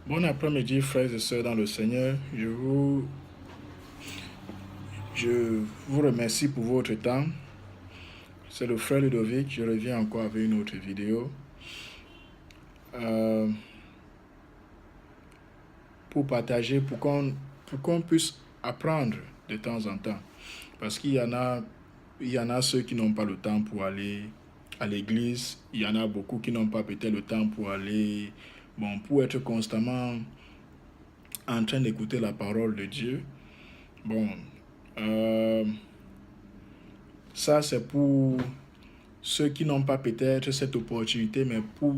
Bon après-midi, frères et sœurs dans le Seigneur. Je vous remercie pour votre temps. C'est le frère Ludovic. Je reviens encore avec une autre vidéo euh, pour partager, pour qu'on puisse apprendre de temps en temps. Parce il y en a ceux qui n'ont pas le temps pour aller à l'église. Il y en a beaucoup qui n'ont pas peut-être le temps pour aller, pour être constamment en train d'écouter la parole de Dieu. Bon, euh, ça c'est pour ceux qui n'ont pas peut-être cette opportunité, mais pour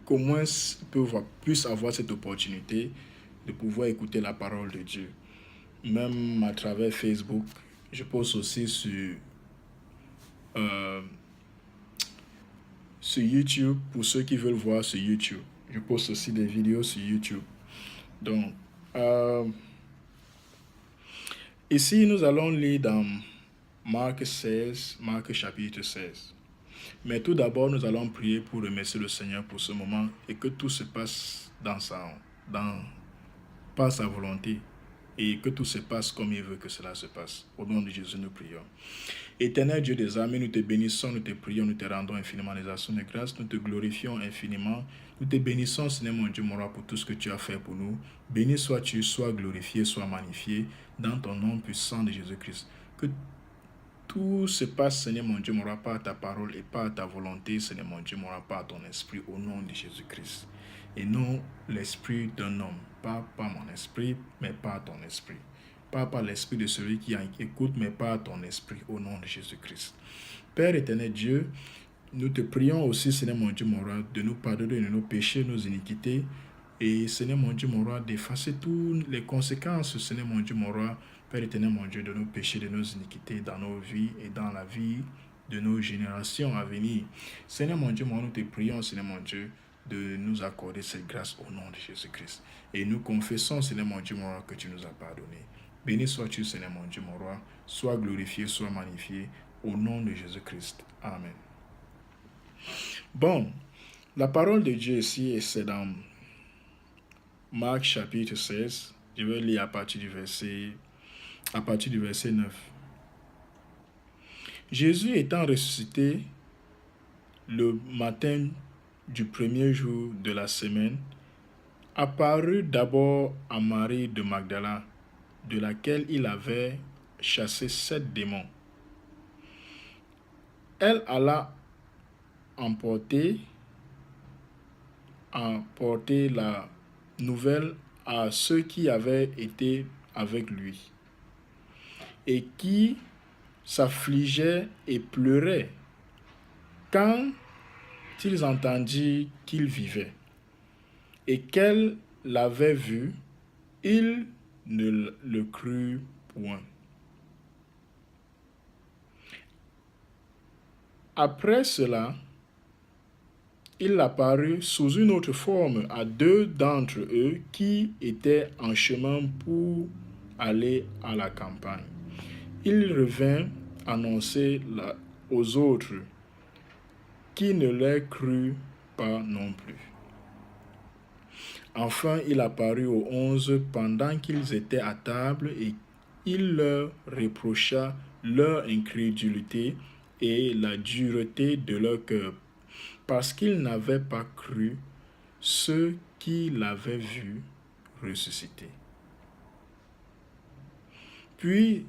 qu'au moins puissent avoir cette opportunité de pouvoir écouter la parole de Dieu. Même à travers Facebook, je poste aussi euh, sur YouTube pour ceux qui veulent voir sur YouTube. Je poste aussi des vidéos sur YouTube. Donc, euh, ici, nous allons lire dans Marc 16, Marc chapitre 16. Mais tout d'abord, nous allons prier pour remercier le Seigneur pour ce moment et que tout se passe par sa volonté et que tout se passe comme il veut que cela se passe. Au nom de Jésus, nous prions. Éternel Dieu des armées, nous te bénissons, nous te prions, nous te rendons infiniment les actions de grâce, nous te glorifions infiniment. Nous te bénissons, Seigneur mon Dieu, mon roi, pour tout ce que tu as fait pour nous. Béni sois-tu, sois glorifié, sois magnifié dans ton nom puissant de Jésus-Christ. Que tout se passe, Seigneur mon Dieu, mon roi, par ta parole et par ta volonté, Seigneur mon Dieu, mon roi, par ton esprit, au nom de Jésus-Christ. Et non l'esprit d'un homme, pas par mon esprit, mais par ton esprit. Pas par l'esprit de celui qui écoute, mais par ton esprit, au nom de Jésus-Christ. Père éternel Dieu, nous te prions aussi, Seigneur mon Dieu, mon roi, de nous pardonner de nos péchés, nos iniquités, et Seigneur mon Dieu, mon roi, d'effacer toutes les conséquences, Seigneur mon Dieu, mon roi, Père éternel, mon Dieu, de nos péchés, de nos iniquités dans nos vies et dans la vie de nos générations à venir. Seigneur mon Dieu, nous te prions, Seigneur mon Dieu, de nous accorder cette grâce au nom de Jésus-Christ. Et nous confessons, Seigneur mon Dieu, mon roi, que tu nous as pardonné. Béni sois-tu, Seigneur mon Dieu, mon roi. Sois glorifié, sois magnifié, au nom de Jésus-Christ. Amen. Bon, la parole de Dieu ici, c'est dans Marc chapitre 16. Je vais lire à partir du verset 9. Jésus étant ressuscité le matin du premier jour de la semaine, apparut d'abord à Marie de Magdala, de laquelle il avait chassé 7 démons. Elle alla emporter la nouvelle à ceux qui avaient été avec lui et qui s'affligeaient et pleuraient quand ils entendirent qu'il vivait et qu'elle l'avait vu, ils ne le crurent point. Après cela, il apparut sous une autre forme à 2 d'entre eux qui étaient en chemin pour aller à la campagne. Il revint annoncer aux autres qui ne les crurent pas non plus. Enfin, il apparut aux 11 pendant qu'ils étaient à table et il leur reprocha leur incrédulité et la dureté de leur cœur, parce qu'ils n'avaient pas cru ceux qui l'avaient vu ressusciter. Puis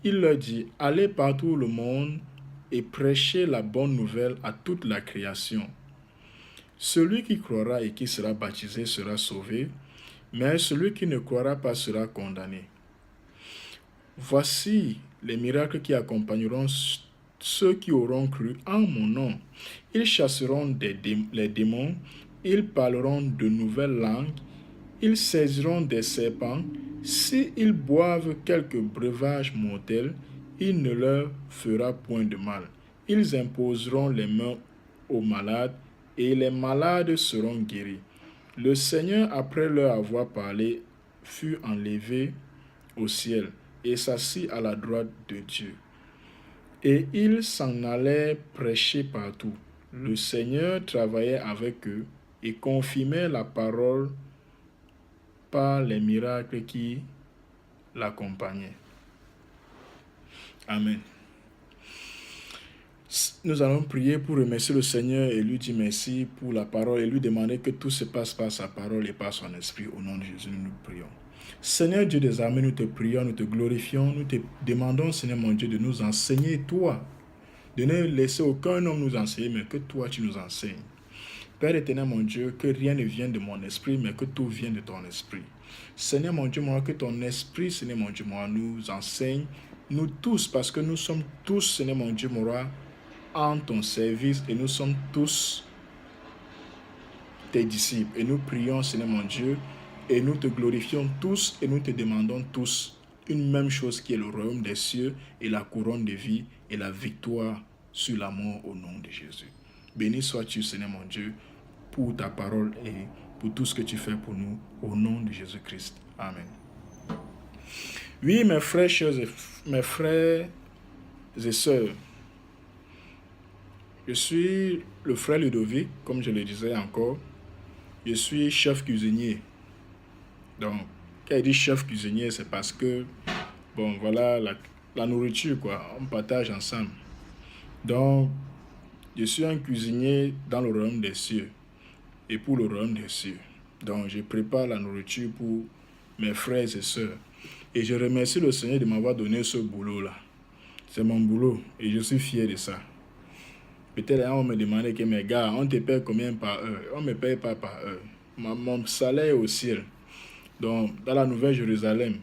il leur dit, allez partout le monde et prêchez la bonne nouvelle à toute la création. Celui qui croira et qui sera baptisé sera sauvé, mais celui qui ne croira pas sera condamné. Voici les miracles qui accompagneront ceux qui auront cru en mon nom. Ils chasseront les démons, ils parleront de nouvelles langues, ils saisiront des serpents. S'ils boivent quelque breuvage mortel, il ne leur fera point de mal. Ils imposeront les mains aux malades et les malades seront guéris. Le Seigneur, après leur avoir parlé, fut enlevé au ciel et s'assit à la droite de Dieu. Et ils s'en allaient prêcher partout. Le Seigneur travaillait avec eux et confirmait la parole par les miracles qui l'accompagnaient. Amen. Nous allons prier pour remercier le Seigneur et lui dire merci pour la parole et lui demander que tout se passe par sa parole et par son esprit. Au nom de Jésus, nous prions. Seigneur Dieu des armées, nous te prions, nous te glorifions, nous te demandons, Seigneur mon Dieu, de nous enseigner, toi, de ne laisser aucun homme nous enseigner, mais que toi, tu nous enseignes. Père éternel, mon Dieu, que rien ne vienne de mon esprit, mais que tout vienne de ton esprit. Seigneur, mon Dieu, moi, que ton esprit, Seigneur, mon Dieu, moi, nous enseigne, nous tous, parce que nous sommes tous, Seigneur, mon Dieu, moi, en ton service, et nous sommes tous tes disciples. Et nous prions, Seigneur, mon Dieu, et nous te glorifions tous, et nous te demandons tous une même chose qui est le royaume des cieux, et la couronne de vie, et la victoire sur la mort au nom de Jésus. Béni sois-tu, Seigneur, mon Dieu, pour ta parole et pour tout ce que tu fais pour nous, au nom de Jésus-Christ. Amen. Oui, mes frères et sœurs, je suis le frère Ludovic, comme je le disais encore. Je suis chef cuisinier. Donc, quand il dit chef cuisinier, c'est parce que, bon, voilà, la nourriture, quoi, on partage ensemble. Donc, je suis un cuisinier dans le royaume des cieux et pour le royaume des cieux. Donc, je prépare la nourriture pour mes frères et sœurs. Et je remercie le Seigneur de m'avoir donné ce boulot-là. C'est mon boulot et je suis fier de ça. Peut-être on me demandait que mes gars, on te paye combien par heure? On ne me paye pas par heure. Mon salaire est au ciel. Donc, dans la Nouvelle-Jérusalem,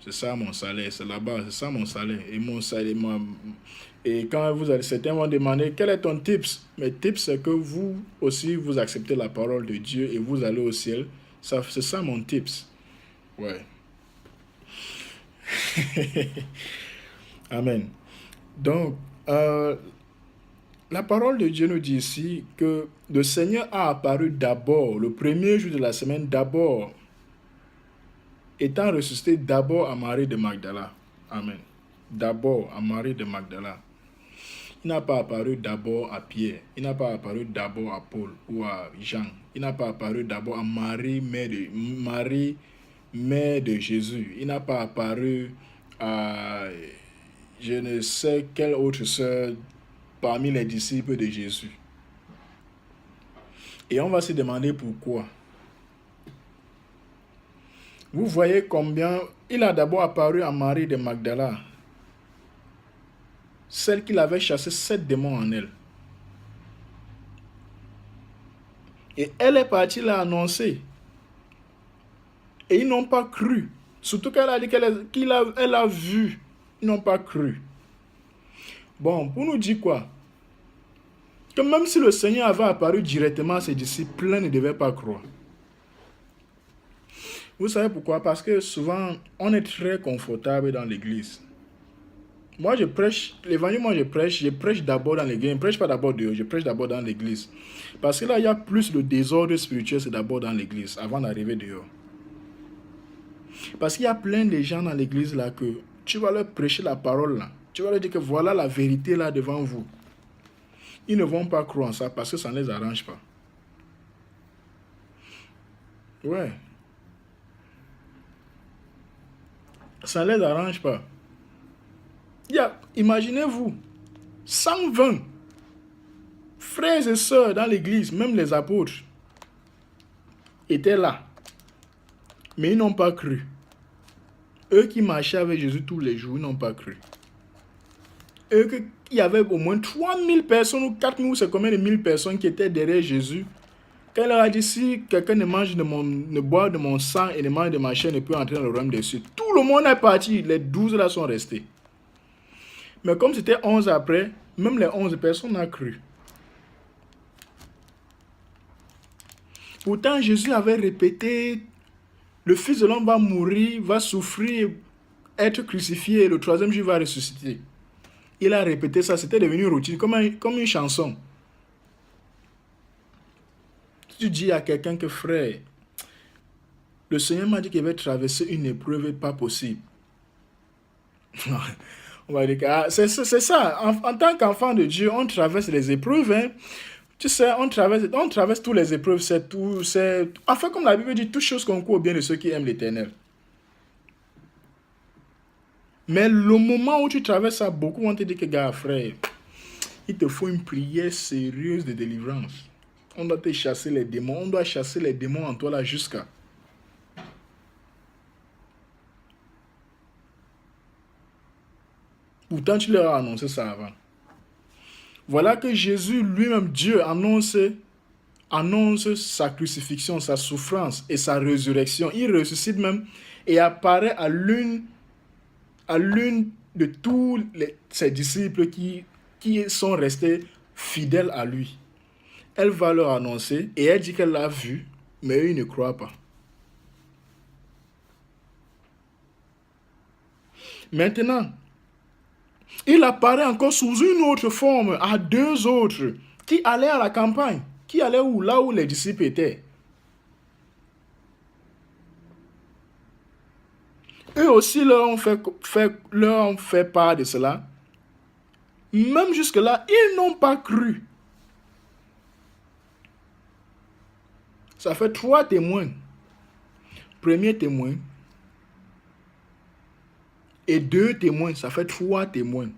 c'est ça mon salaire, c'est là-bas, c'est ça mon salaire. Et mon salaire, et quand certains vont demander quel est ton tips, mes tips, c'est que vous aussi, vous acceptez la parole de Dieu et vous allez au ciel. C'est ça mon tips. Ouais. Amen. Donc, la parole de Dieu nous dit ici que le Seigneur a apparu d'abord, le premier jour de la semaine, d'abord, étant ressuscité d'abord à Marie de Magdala. Amen. D'abord à Marie de Magdala. Il n'a pas apparu d'abord à Pierre. Il n'a pas apparu d'abord à Paul ou à Jean. Il n'a pas apparu d'abord à Marie, mère de Jésus. Il n'a pas apparu à je ne sais quelle autre sœur parmi les disciples de Jésus. Et on va se demander pourquoi. Vous voyez combien il a d'abord apparu à Marie de Magdala, celle qui avait chassé 7 démons en elle. Et elle est partie l'annoncer. Et ils n'ont pas cru. Surtout qu'elle a dit elle a vu. Ils n'ont pas cru. Bon, pour nous dire quoi? Que même si le Seigneur avait apparu directement à ses disciples, plein ne devaient pas croire. Vous savez pourquoi? Parce que souvent, on est très confortable dans l'église. Moi, je prêche, l'évangile, je prêche d'abord dans l'église. Je ne prêche pas d'abord dehors, je prêche d'abord dans l'église. Parce que là, il y a plus de désordre spirituel, c'est d'abord dans l'église, avant d'arriver dehors. Parce qu'il y a plein de gens dans l'église là que tu vas leur prêcher la parole là. Tu vas leur dire que voilà la vérité là devant vous. Ils ne vont pas croire en ça parce que ça ne les arrange pas. Ouais. Ça ne les arrange pas. Imaginez-vous, 120 frères et sœurs dans l'église, même les apôtres, étaient là. Mais ils n'ont pas cru. Eux qui marchaient avec Jésus tous les jours, ils n'ont pas cru. Il y avait au moins 3000 personnes ou 4000, c'est combien de 1000 personnes qui étaient derrière Jésus. Quand il leur a dit, si quelqu'un ne boit de mon sang et ne mange de ma chair, ne peut entrer dans le royaume des cieux. Tout le monde est parti, les 12 là sont restés. Mais comme c'était 11 après, même les 11 personnes n'ont cru. Pourtant, Jésus avait répété, le Fils de l'homme va mourir, va souffrir, être crucifié, et le troisième jour va ressusciter. Il a répété ça, c'était devenu routine, comme une chanson. Si tu dis à quelqu'un que frère, le Seigneur m'a dit qu'il va traverser une épreuve pas possible. On va dire que c'est ça. En tant qu'enfant de Dieu, on traverse les épreuves. Hein. Tu sais, on traverse toutes les épreuves, c'est tout, c'est... Enfin, comme la Bible dit, toutes choses concourent au bien de ceux qui aiment l'Éternel. Mais le moment où tu traverses ça, beaucoup vont te dire que, gars, frère, il te faut une prière sérieuse de délivrance. On doit te chasser les démons, on doit chasser les démons en toi là jusqu'à... Pourtant, tu leur as annoncé ça avant. Voilà que Jésus lui-même, Dieu, annonce sa crucifixion, sa souffrance et sa résurrection. Il ressuscite même et apparaît à l'une de tous ses disciples qui sont restés fidèles à lui. Elle va leur annoncer et elle dit qu'elle l'a vu, mais eux, ils ne croient pas. Maintenant, il apparaît encore sous une autre forme à deux autres qui allaient à la campagne, qui allaient là où les disciples étaient. Eux aussi leur ont fait part de cela. Même jusque-là, ils n'ont pas cru. Ça fait 3 témoins. Premier témoin et 2 témoins, ça fait 3 témoins.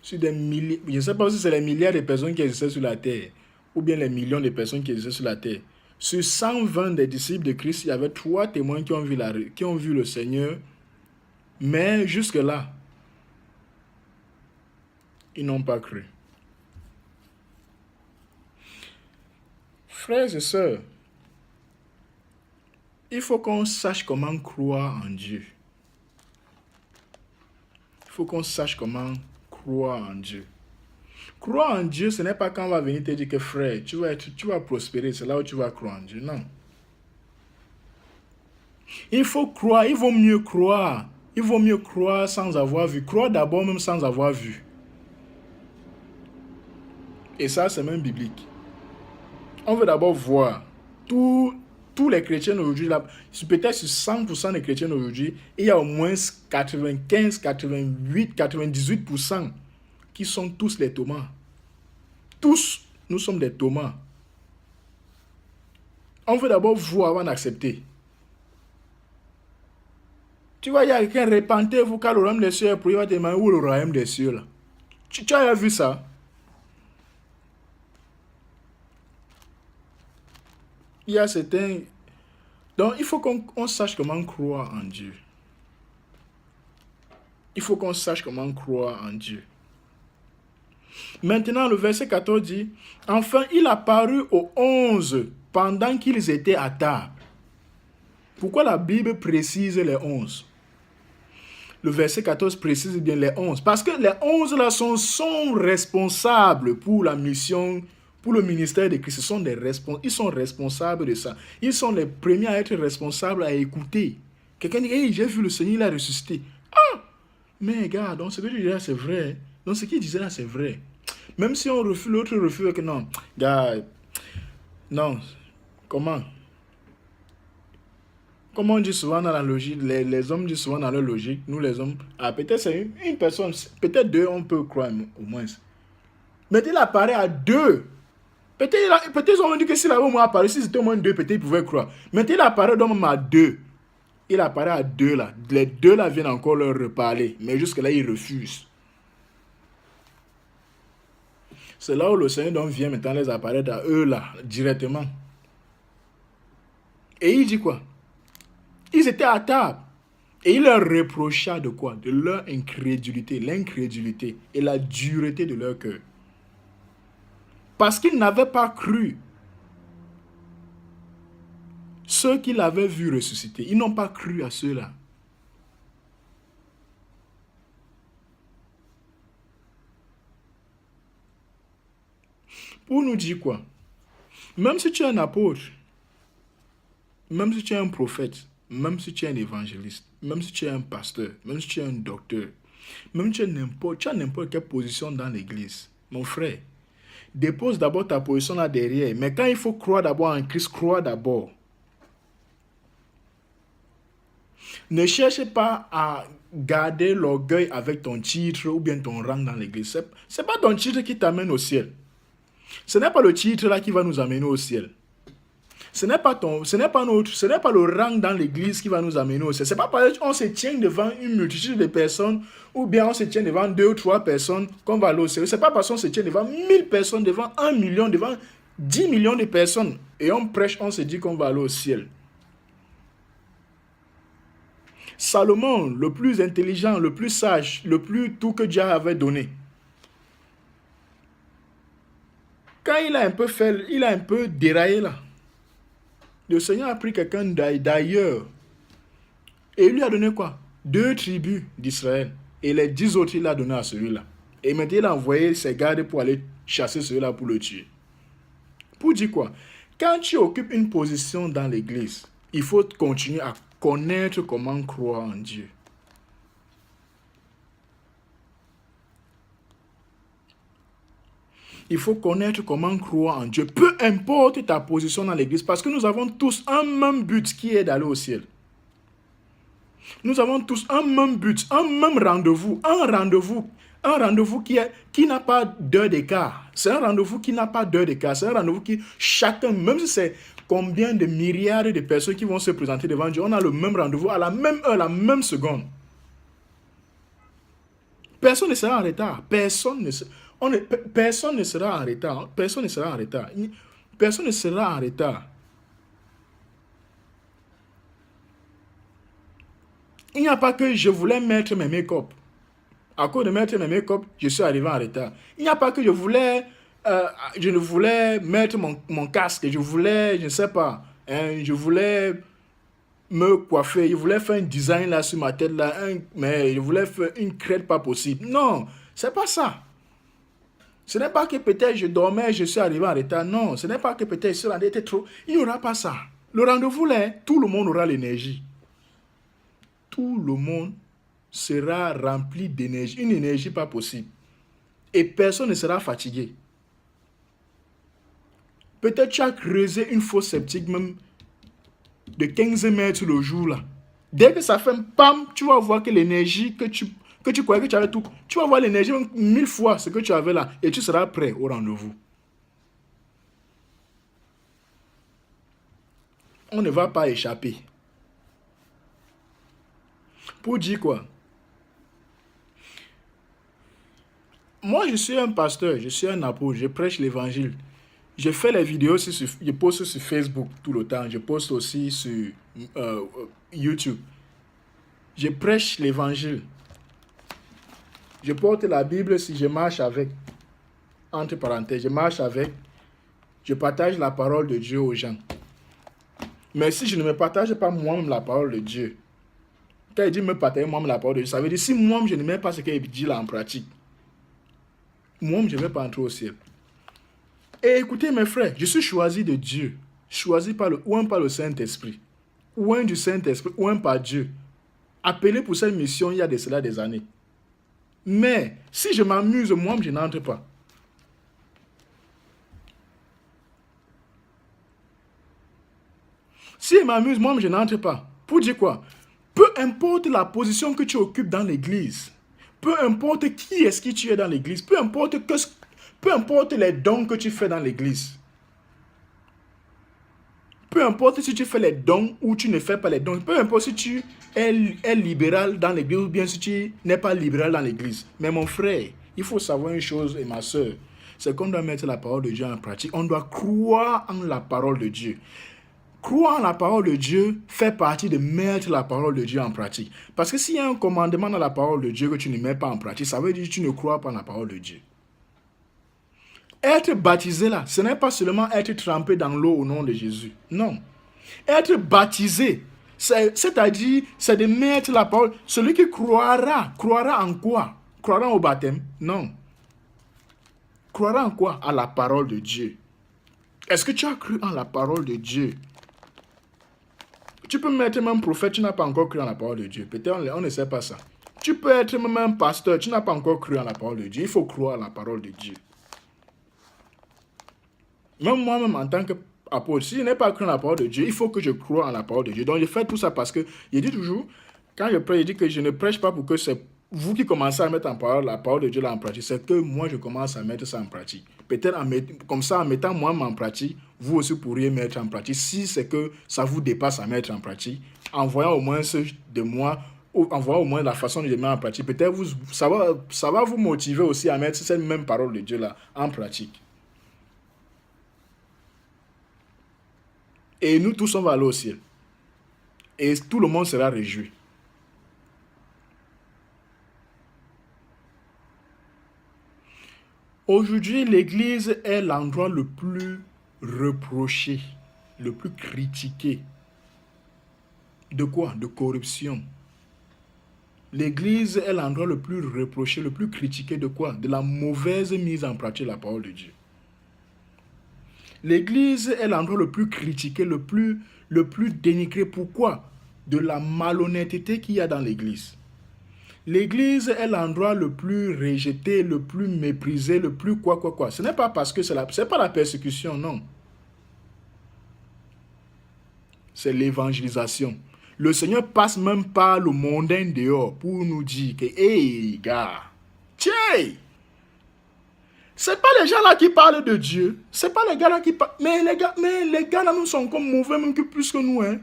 Sur des milliers, je ne sais pas si c'est les milliards de personnes qui existaient sur la terre ou bien les millions de personnes qui existaient sur la terre. Sur 120 des disciples de Christ, il y avait 3 témoins qui ont vu le Seigneur. Mais jusque-là, ils n'ont pas cru. Frères et sœurs, il faut qu'on sache comment croire en Dieu. Il faut qu'on sache comment croire en Dieu. Croire en Dieu, ce n'est pas quand on va venir te dire que frère, tu vas prospérer, c'est là où tu vas croire en Dieu. Non. Il faut croire, il vaut mieux croire. Il vaut mieux croire sans avoir vu. Croire d'abord même sans avoir vu. Et ça, c'est même biblique. On veut d'abord voir. Tous les chrétiens aujourd'hui, peut-être sur 100% des chrétiens aujourd'hui, il y a au moins 95, 88, 98% qui sont tous les Thomas. Tous, nous sommes des Thomas. On veut d'abord voir avant d'accepter. Tu vois, il y a quelqu'un, répentez-vous car le royaume des cieux est pour, il va te demander où le royaume des cieux là. Tu as vu ça? Il y a certains... Donc, il faut qu'on sache comment croire en Dieu. Il faut qu'on sache comment croire en Dieu. Maintenant, le verset 14 dit, « Enfin, il apparut aux 11 pendant qu'ils étaient à table. » Pourquoi la Bible précise les 11? Le verset 14 précise bien les 11. Parce que les 11 là sont responsables pour la mission, pour le ministère de Christ. Ils sont responsables de ça. Ils sont les premiers à être responsables à écouter. Quelqu'un dit, hey, j'ai vu le Seigneur, il a ressuscité. Ah! Mais regarde, donc ce que tu disais là, c'est vrai. Donc ce qu'il disait là, c'est vrai. Même si on refuse, l'autre refuse que non. Gars, non. Comment? Comme on dit souvent dans la logique, les hommes disent souvent dans leur logique, nous les hommes, peut-être c'est une personne, peut-être 2, on peut croire au moins. Mais il apparaît à 2. Peut-être on dit que s'il avait au moins apparu, si c'était au moins 2, peut-être ils pouvaient croire. Mais il apparaît donc même à 2. Il apparaît à 2 là. Les 2 là viennent encore leur reparler. Mais jusque-là, ils refusent. C'est là où le Seigneur donc vient maintenant les apparaître à eux là, directement. Et il dit quoi? Ils étaient à table. Et il leur reprocha de quoi? De leur incrédulité, l'incrédulité et la dureté de leur cœur. Parce qu'ils n'avaient pas cru ceux qu'il avait vus ressusciter. Ils n'ont pas cru à ceux-là. Pour nous dire quoi? Même si tu es un apôtre, même si tu es un prophète, même si tu es un évangéliste, même si tu es un pasteur, même si tu es un docteur, même si tu as n'importe quelle position dans l'église, mon frère, dépose d'abord ta position là derrière. Mais quand il faut croire d'abord en Christ, crois d'abord. Ne cherche pas à garder l'orgueil avec ton titre ou bien ton rang dans l'église. Ce n'est pas ton titre qui t'amène au ciel. Ce n'est pas le titre là qui va nous amener au ciel. Ce n'est pas le rang dans l'église qui va nous amener au ciel. C'est pas parce qu'on se tient devant une multitude de personnes ou bien on se tient devant 2 ou 3 personnes qu'on va aller au ciel. C'est pas parce qu'on se tient devant 1000 personnes, devant 1 million, devant 10 millions de personnes et on prêche, on se dit qu'on va aller au ciel. Salomon, le plus intelligent, le plus sage, le plus tout que Dieu avait donné. Quand il a un peu déraillé là, le Seigneur a pris quelqu'un d'ailleurs et il lui a donné quoi? 2 tribus d'Israël. Et les 10 autres, il a donné à celui-là. Et maintenant, il a envoyé ses gardes pour aller chasser celui-là pour le tuer. Pour dire quoi? Quand tu occupes une position dans l'église, il faut continuer à connaître comment croire en Dieu. Il faut connaître comment croire en Dieu, peu importe ta position dans l'église, parce que nous avons tous un même but qui est d'aller au ciel. Nous avons tous un même but, un même rendez-vous, un rendez-vous qui n'a pas d'heure d'écart. C'est un rendez-vous qui n'a pas d'heure d'écart. C'est un rendez-vous qui, chacun, même si c'est combien de milliards de personnes qui vont se présenter devant Dieu, on a le même rendez-vous à la même heure, la même seconde. Personne ne sera en retard. Personne ne sera en retard. Personne ne sera en retard. Personne ne sera en retard. Il n'y a pas que je voulais mettre mes make-up. À cause de mettre mes make-up, je suis arrivé en retard. Il n'y a pas que je ne voulais mettre mon casque. Je voulais, je ne sais pas, je voulais me coiffer. Je voulais faire un design là sur ma tête là, mais je voulais faire une crête pas possible. Non, c'est pas ça. Ce n'est pas que peut-être je dormais, je suis arrivé en retard. Non, ce n'est pas que peut-être je suis rendu trop. Il n'y aura pas ça. Le rendez-vous là, tout le monde aura l'énergie. Tout le monde sera rempli d'énergie, une énergie pas possible. Et personne ne sera fatigué. Peut-être tu as creusé une fosse septique même de 15 mètres le jour là. Dès que ça fait un pam, tu vas voir que l'énergie que tu croyais que tu avais tout, tu vas voir l'énergie 1000 fois ce que tu avais là et tu seras prêt au rendez-vous. On ne va pas échapper. Pour dire quoi? Moi, je suis un pasteur, je suis un apôtre, je prêche l'évangile. Je fais les vidéos, je poste sur Facebook tout le temps, je poste aussi sur YouTube. Je prêche l'évangile. Je porte la Bible si je marche avec. Entre parenthèses, je marche avec. Je partage la parole de Dieu aux gens. Mais si je ne me partage pas moi-même la parole de Dieu, quand il dit me partager moi-même la parole de Dieu, ça veut dire si moi-même je ne mets pas ce qu'il dit là en pratique, moi-même je ne vais pas entrer au ciel. Et écoutez mes frères, je suis choisi de Dieu, choisi par le Saint-Esprit, ou un du Saint-Esprit, ou un par Dieu, appelé pour cette mission il y a de cela des années. Mais si je m'amuse, moi-même je n'entre pas. Si je m'amuse, moi-même je n'entre pas. Pour dire quoi? Peu importe la position que tu occupes dans l'église, peu importe qui est-ce que tu es dans l'église, peu importe les dons que tu fais dans l'église, peu importe si tu fais les dons ou tu ne fais pas les dons, peu importe si tu es libéral dans l'église ou bien si tu n'es pas libéral dans l'église. Mais mon frère, il faut savoir une chose et ma soeur, c'est qu'on doit mettre la parole de Dieu en pratique. On doit croire en la parole de Dieu. Croire en la parole de Dieu fait partie de mettre la parole de Dieu en pratique. Parce que s'il y a un commandement dans la parole de Dieu que tu ne mets pas en pratique, ça veut dire que tu ne crois pas en la parole de Dieu. Être baptisé là, ce n'est pas seulement être trempé dans l'eau au nom de Jésus. Non. Être baptisé, c'est-à-dire, c'est de mettre la parole. Celui qui croira en quoi? Croira au baptême? Non. Croira en quoi? À la parole de Dieu. Est-ce que tu as cru en la parole de Dieu? Tu peux être même prophète, tu n'as pas encore cru en la parole de Dieu. Peut-être on ne sait pas ça. Tu peux être même un pasteur, tu n'as pas encore cru en la parole de Dieu. Il faut croire en la parole de Dieu. Même moi-même en tant qu'apôtre, si je n'ai pas cru en la parole de Dieu, il faut que je croie en la parole de Dieu. Donc je fais tout ça parce que, je dis toujours, Quand je prêche, je dis que je ne prêche pas pour que c'est vous qui commencez à mettre en parole la parole de Dieu là en pratique. C'est que moi, je commence à mettre ça en pratique. Peut-être comme ça, en mettant moi en pratique, vous aussi pourriez mettre en pratique. Si c'est que ça vous dépasse à mettre en pratique, en voyant au moins ce de moi, ou en voyant au moins la façon de le mettre en pratique, peut-être ça va vous motiver aussi à mettre cette même parole de Dieu là en pratique. Et nous tous, on va aller au ciel. Et tout le monde sera réjoui. Aujourd'hui, l'Église est l'endroit le plus reproché, le plus critiqué. De quoi? De corruption. L'Église est l'endroit le plus reproché, le plus critiqué de quoi? De la mauvaise mise en pratique de la parole de Dieu. L'Église est l'endroit le plus critiqué, le plus dénigré. Pourquoi? De la malhonnêteté qu'il y a dans l'Église. L'Église est l'endroit le plus rejeté, le plus méprisé, le plus quoi. Ce n'est pas parce que c'est pas la persécution, non. C'est l'évangélisation. Le Seigneur passe même par le mondain dehors pour nous dire que, hey, gars, tiens, c'est pas les gens là qui parlent de Dieu. C'est pas les gars là qui parlent. Mais les gars là, nous sont comme mauvais, même que plus que nous, hein.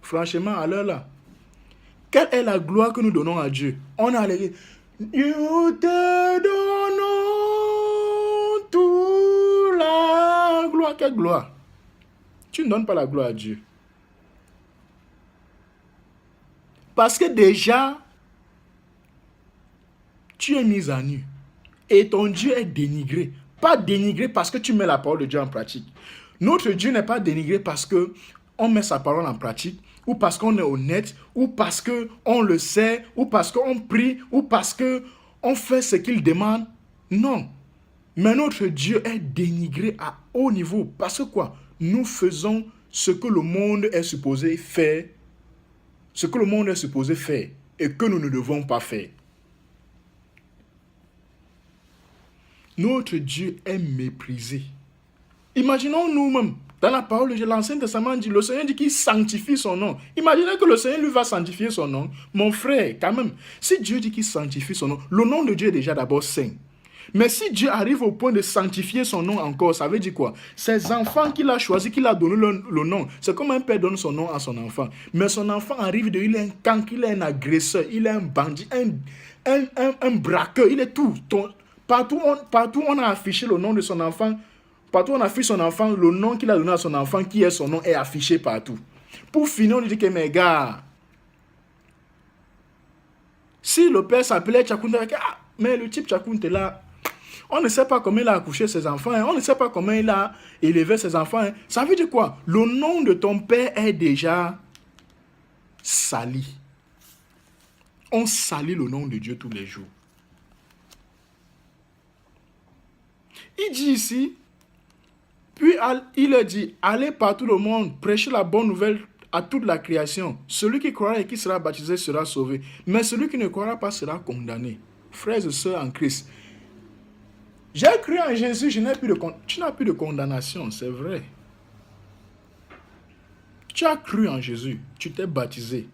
Franchement, à l'heure là, quelle est la gloire que nous donnons à Dieu? On a les... Nous te donnons toute la gloire. Quelle gloire? Tu ne donnes pas la gloire à Dieu. Parce que déjà, tu es mis à nu. Et ton Dieu est dénigré. Pas dénigré parce que tu mets la parole de Dieu en pratique. Notre Dieu n'est pas dénigré parce qu'on met sa parole en pratique, ou parce qu'on est honnête, ou parce qu'on le sait, ou parce qu'on prie, ou parce qu'on fait ce qu'il demande. Non. Mais notre Dieu est dénigré à haut niveau. Parce que quoi? Nous faisons ce que le monde est supposé faire. Ce que le monde est supposé faire. Et que nous ne devons pas faire. Notre Dieu est méprisé. Imaginons nous-mêmes, dans la parole de Dieu, l'Ancien Testament dit, le Seigneur dit qu'il sanctifie son nom. Imaginez que le Seigneur lui va sanctifier son nom. Mon frère, quand même, si Dieu dit qu'il sanctifie son nom, le nom de Dieu est déjà d'abord saint. Mais si Dieu arrive au point de sanctifier son nom encore, ça veut dire quoi? Ses enfants qu'il a choisis, qu'il a donné le nom, c'est comme un père donne son nom à son enfant. Mais son enfant arrive de, il est un cancre, il est un agresseur, il est un bandit, un braqueur, il est tout. Partout on a affiché le nom de son enfant. Partout on affiche son enfant, le nom qu'il a donné à son enfant, qui est son nom, est affiché partout. Pour finir, on lui dit que, mes gars, si le père s'appelait Tchakounte, mais le type Tchakounte là, on ne sait pas comment il a accouché ses enfants, hein, on ne sait pas comment il a élevé ses enfants. Hein. Ça veut dire quoi? Le nom de ton père est déjà sali. On salit le nom de Dieu tous les jours. Il dit ici, puis il a dit, allez par tout le monde, prêchez la bonne nouvelle à toute la création. Celui qui croira et qui sera baptisé sera sauvé. Mais celui qui ne croira pas sera condamné. Frères et sœurs en Christ, j'ai cru en Jésus, tu n'as plus de condamnation, c'est vrai. Tu as cru en Jésus, tu t'es baptisé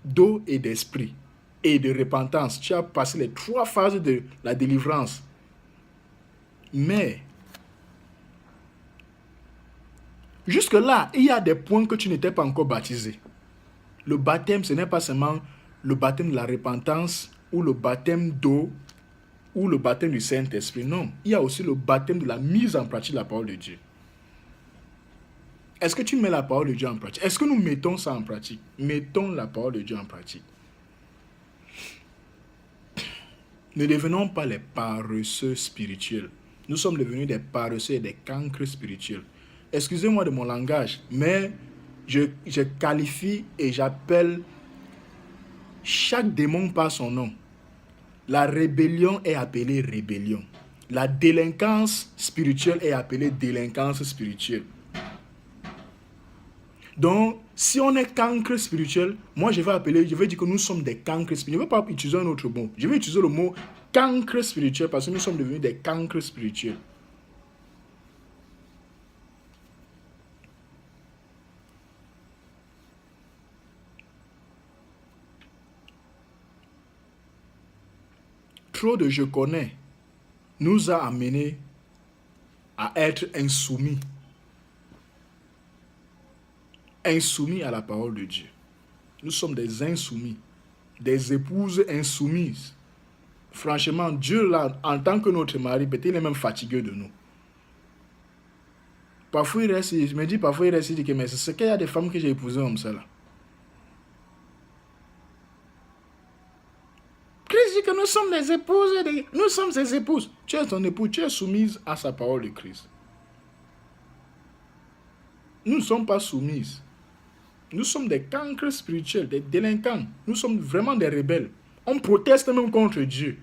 d'eau et d'esprit et de repentance. Tu as passé les 3 phases de la délivrance. Mais, jusque-là, il y a des points que tu n'étais pas encore baptisé. Le baptême, ce n'est pas seulement le baptême de la repentance ou le baptême d'eau ou le baptême du Saint-Esprit. Non, il y a aussi le baptême de la mise en pratique de la parole de Dieu. Est-ce que tu mets la parole de Dieu en pratique? Est-ce que nous mettons ça en pratique? Mettons la parole de Dieu en pratique. Ne devenons pas les paresseux spirituels. Nous sommes devenus des paresseux et des cancres spirituels. Excusez-moi de mon langage, mais je qualifie et j'appelle chaque démon par son nom. La rébellion est appelée rébellion. La délinquance spirituelle est appelée délinquance spirituelle. Donc, si on est cancre spirituel, moi je vais dire que nous sommes des cancres spirituels. Je ne vais pas utiliser un autre mot. Je vais utiliser le mot cancre spirituel parce que nous sommes devenus des cancres spirituels. trop de je connais nous a amenés à être insoumis. Insoumis à la parole de Dieu. Nous sommes des insoumis, des épouses insoumises. Franchement, Dieu, là, en tant que notre mari, peut-être il est même fatigué de nous. Parfois, il reste, je me dis, parfois, il reste, il dit que mais c'est ce qu'il y a des femmes que j'ai épousées comme ça, là. Christ dit que nous sommes des épouses, nous sommes ses épouses. Tu es ton époux, tu es soumise à sa parole de Christ. Nous ne sommes pas soumises. Nous sommes des cancres spirituels, des délinquants. Nous sommes vraiment des rebelles. On proteste même contre Dieu.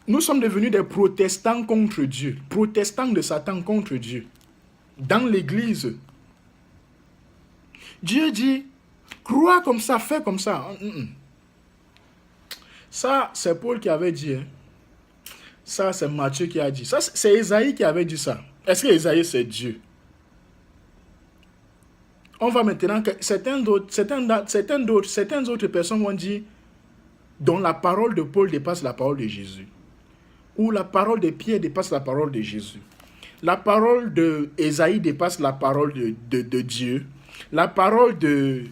Nous sommes devenus des protestants contre Dieu. Protestants de Satan contre Dieu. Dans l'église. Dieu dit, crois comme ça, fais comme ça. Ça, c'est Paul qui avait dit. Hein. Ça, c'est Matthieu qui a dit. Ça, c'est Esaïe qui avait dit ça. Est-ce que Esaïe, c'est Dieu? On va maintenant que certaines autres personnes vont dire dont la parole de Paul dépasse la parole de Jésus. Ou la parole de Pierre dépasse la parole de Jésus. La parole de Esaïe dépasse la parole de Dieu. La parole de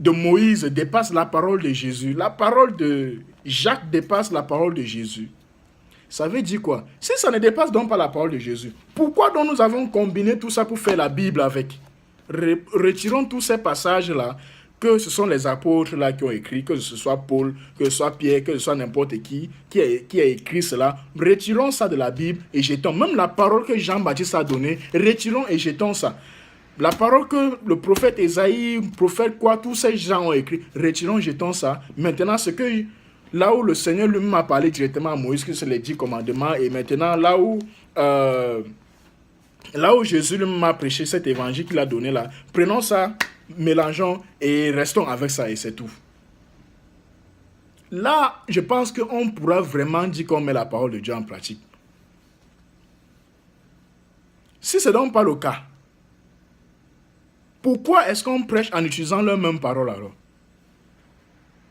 Moïse dépasse la parole de Jésus. La parole de Jacques dépasse la parole de Jésus. Ça veut dire quoi? Si ça ne dépasse donc pas la parole de Jésus, pourquoi donc nous avons combiné tout ça pour faire la Bible avec? Retirons tous ces passages-là, que ce sont les apôtres là qui ont écrit, que ce soit Paul, que ce soit Pierre, que ce soit n'importe qui a écrit cela. Retirons ça de la Bible et jetons. Même la parole que Jean-Baptiste a donnée, retirons et jetons ça. La parole que le prophète Esaïe, prophète quoi, tous ces gens ont écrit, retirons, jetons ça. Maintenant, ce que... Là où le Seigneur lui-même a parlé directement à Moïse, que c'est les 10 commandements, et maintenant là où Jésus lui-même a prêché cet évangile qu'il a donné là, prenons ça, mélangeons et restons avec ça et c'est tout. Là, je pense qu'on pourra vraiment dire qu'on met la parole de Dieu en pratique. Si ce n'est donc pas le cas, pourquoi est-ce qu'on prêche en utilisant leur même parole alors?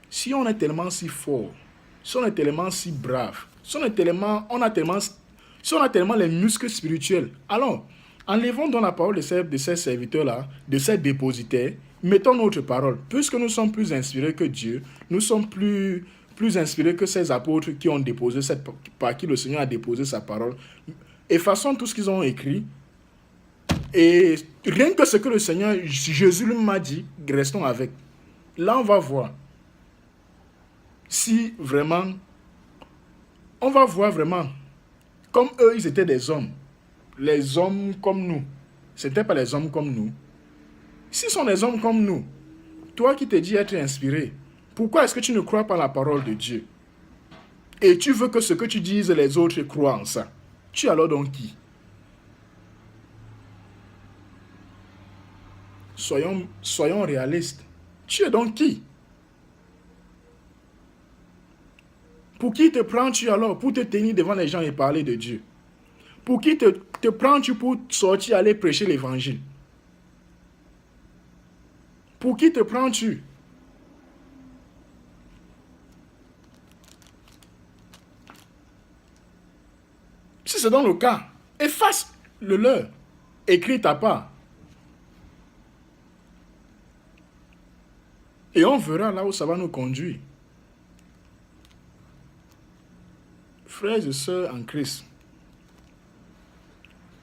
Si on est tellement si fort, si on est tellement si brave, si on a tellement les muscles spirituels, alors, enlevons donc la parole de ces serviteurs-là, de ces dépositaires, mettons notre parole. Puisque nous sommes plus inspirés que Dieu, nous sommes plus inspirés que ces apôtres qui ont déposé par qui le Seigneur a déposé sa parole. Effaçons tout ce qu'ils ont écrit. Et rien que ce que le Seigneur, Jésus lui m'a dit, restons avec. Là, on va voir. Si vraiment, on va voir vraiment, comme eux, ils étaient des hommes, les hommes comme nous, ce n'étaient pas les hommes comme nous. S'ils sont des hommes comme nous, toi qui te dis être inspiré, pourquoi est-ce que tu ne crois pas la parole de Dieu? Et tu veux que ce que tu dises, les autres croient en ça. Tu es alors donc qui? Soyons réalistes. Tu es donc qui? Pour qui te prends-tu alors pour te tenir devant les gens et parler de Dieu? Pour qui te prends-tu pour sortir aller prêcher l'évangile? Pour qui te prends-tu? Si c'est dans le cas, efface le leur. Écris ta part. Et on verra là où ça va nous conduire. Frères et sœurs en Christ,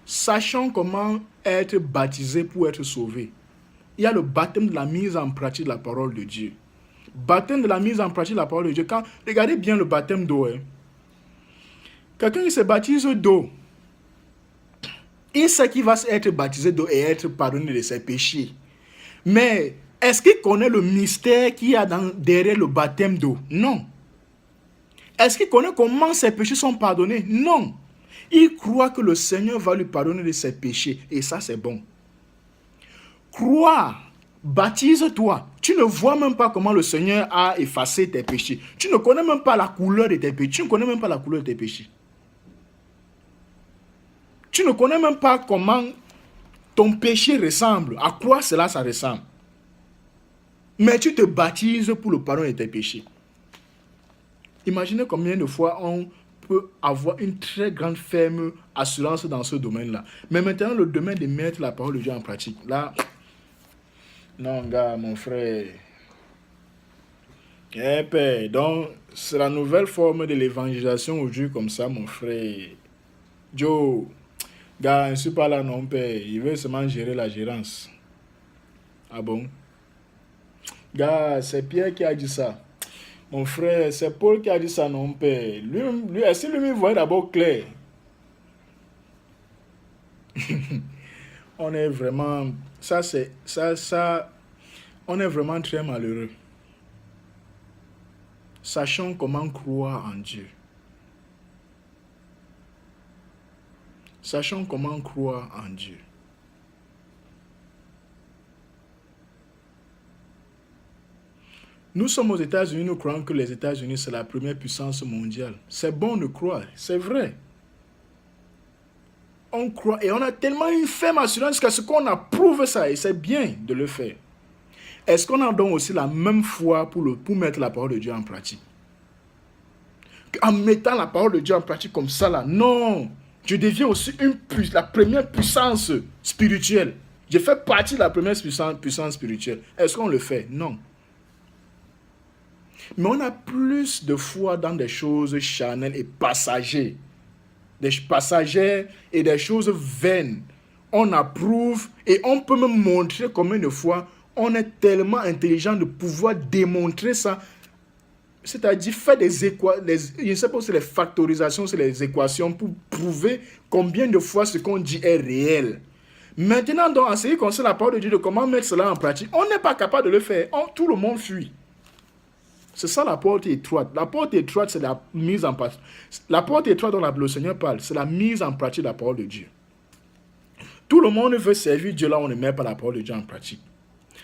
sachons comment être baptisés pour être sauvés. Il y a le baptême de la mise en pratique de la parole de Dieu. Baptême de la mise en pratique de la parole de Dieu. Regardez bien le baptême d'eau. Hein. Quelqu'un qui se baptise d'eau, il sait qu'il va être baptisé d'eau et être pardonné de ses péchés. Mais est-ce qu'il connaît le mystère qu'il y a derrière le baptême d'eau? Non. Est-ce qu'il connaît comment ses péchés sont pardonnés? Non. Il croit que le Seigneur va lui pardonner de ses péchés. Et ça, c'est bon. Crois, baptise-toi. Tu ne vois même pas comment le Seigneur a effacé tes péchés. Tu ne connais même pas la couleur de tes péchés. Tu ne connais même pas la couleur de tes péchés. Tu ne connais même pas comment ton péché ressemble. À quoi cela ça ressemble. Mais tu te baptises pour le pardon de tes péchés. Imaginez combien de fois on peut avoir une très grande ferme assurance dans ce domaine-là. Mais maintenant, le domaine de mettre la parole de Dieu en pratique. Là, non, gars, mon frère. Eh ben, donc, c'est la nouvelle forme de l'évangélisation aujourd'hui comme ça, mon frère. Joe, gars, je ne suis pas là non, père. Il veut seulement gérer la gérance. Ah bon? Gars, c'est Pierre qui a dit ça. Mon frère, c'est Paul qui a dit ça, non, père. Lui, est-ce que lui voyait d'abord clair? On est vraiment... on est vraiment très malheureux. Sachons comment croire en Dieu. Sachons comment croire en Dieu. Nous sommes aux États-Unis, nous croyons que les États-Unis, c'est la première puissance mondiale. C'est bon de croire, c'est vrai. On croit et on a tellement une ferme assurance qu'à ce qu'on approuve ça et c'est bien de le faire. Est-ce qu'on a donc aussi la même foi pour mettre la parole de Dieu en pratique? En mettant la parole de Dieu en pratique comme ça là, non. Je deviens aussi la première puissance spirituelle. Je fais partie de la première puissance spirituelle. Est-ce qu'on le fait? Non. Mais on a plus de foi dans des choses charnelles et passagères. Des passagères et des choses vaines. On approuve et on peut me montrer combien de fois on est tellement intelligent de pouvoir démontrer ça. C'est-à-dire faire des équations, je ne sais pas si c'est les factorisations, c'est les équations pour prouver combien de fois ce qu'on dit est réel. Maintenant, donc, en ce qui concerne la parole de Dieu, de comment mettre cela en pratique, on n'est pas capable de le faire. Tout le monde fuit. C'est ça la porte étroite. La porte étroite, c'est la mise en pratique. La porte étroite dont le Seigneur parle, c'est la mise en pratique de la parole de Dieu. Tout le monde veut servir Dieu là où on ne met pas la parole de Dieu en pratique.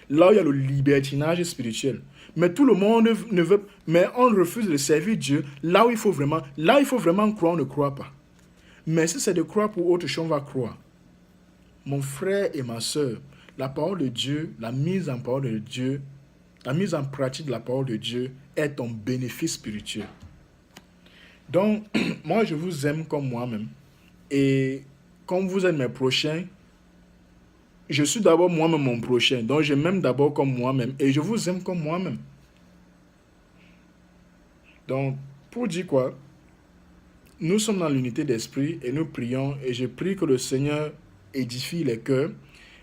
Là où il y a le libertinage spirituel. Mais tout le monde ne veut, mais on refuse de servir Dieu là où il faut vraiment croire, on ne croit pas. Mais si c'est de croire pour autre chose, on va croire. Mon frère et ma soeur, la parole de Dieu, la mise en parole de Dieu, la mise en pratique de la parole de Dieu est ton bénéfice spirituel. Donc, moi, je vous aime comme moi-même. Et comme vous êtes mes prochains, je suis d'abord moi-même mon prochain. Donc, je m'aime d'abord comme moi-même. Et je vous aime comme moi-même. Donc, pour dire quoi? Nous sommes dans l'unité d'esprit et nous prions. Et je prie que le Seigneur édifie les cœurs.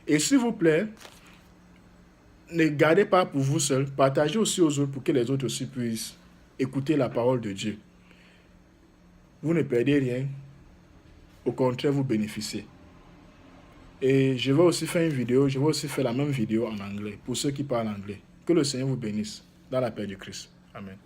Et s'il vous plaît, ne gardez pas pour vous seul. Partagez aussi aux autres pour que les autres aussi puissent écouter la parole de Dieu. Vous ne perdez rien. Au contraire, vous bénéficiez. Et je vais aussi faire une vidéo, je vais aussi faire la même vidéo en anglais, pour ceux qui parlent anglais. Que le Seigneur vous bénisse, dans la paix du Christ. Amen.